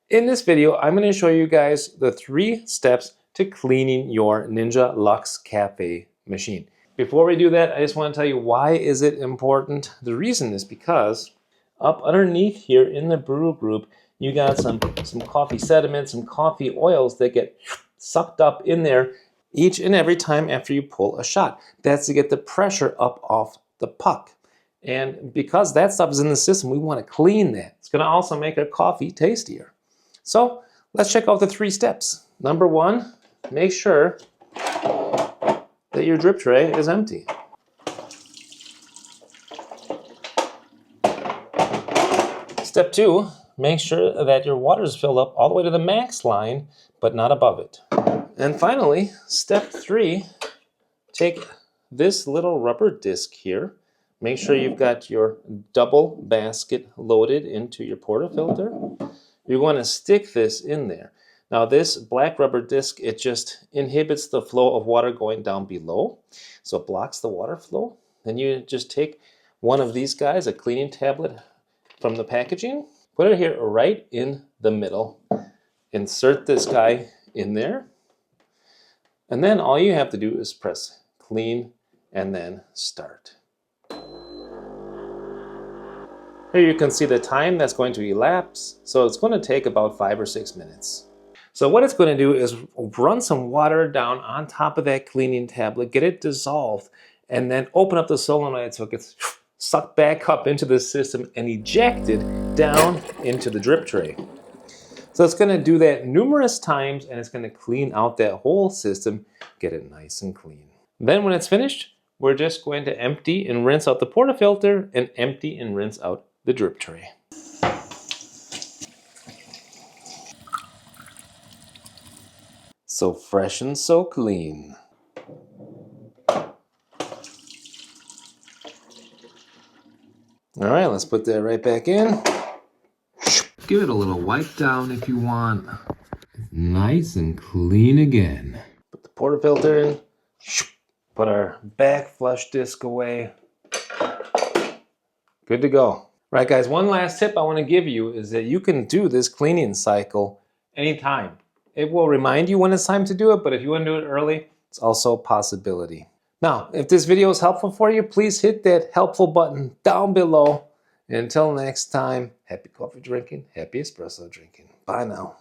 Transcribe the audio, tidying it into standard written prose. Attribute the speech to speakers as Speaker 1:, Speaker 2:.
Speaker 1: In this video, I'm going to show you guys the 3 steps to cleaning your Ninja Luxe Cafe machine. Before we do that, I just want to tell you why is it important. The reason is because up underneath here in the brew group, you got some coffee sediment, some coffee oils that get sucked up in there each and every time after you pull a shot. That's to get the pressure up off the puck. And because that stuff is in the system, we want to clean that. It's going to also make our coffee tastier. So let's check out the 3 steps. Number 1, make sure that your drip tray is empty. Step 2, make sure that your water is filled up all the way to the max line, but not above it. And finally, step 3, take this little rubber disc here. Make sure you've got your double basket loaded into your portafilter. You're going to stick this in there. Now this black rubber disc, it just inhibits the flow of water going down below. So it blocks the water flow. Then you just take one of these guys, a cleaning tablet from the packaging, put it here right in the middle. Insert this guy in there. And then all you have to do is press clean and then start. Here you can see the time that's going to elapse. So it's going to take about 5 or 6 minutes. So what it's going to do is run some water down on top of that cleaning tablet, get it dissolved, and then open up the solenoid so it gets sucked back up into the system and ejected down into the drip tray. So it's going to do that numerous times and it's going to clean out that whole system, get it nice and clean. Then when it's finished, we're just going to empty and rinse out the portafilter and empty and rinse out the drip tray. So fresh and so clean. All right, let's put that right back in. Give it a little wipe down if you want. Nice and clean again. Put the portafilter in. Put our backflush disc away. Good to go. Right guys, one last tip I want to give you is that you can do this cleaning cycle anytime. It will remind you when it's time to do it, but if you want to do it early, it's also a possibility. Now, if this video is helpful for you, please hit that helpful button down below. And until next time, happy coffee drinking, happy espresso drinking. Bye now.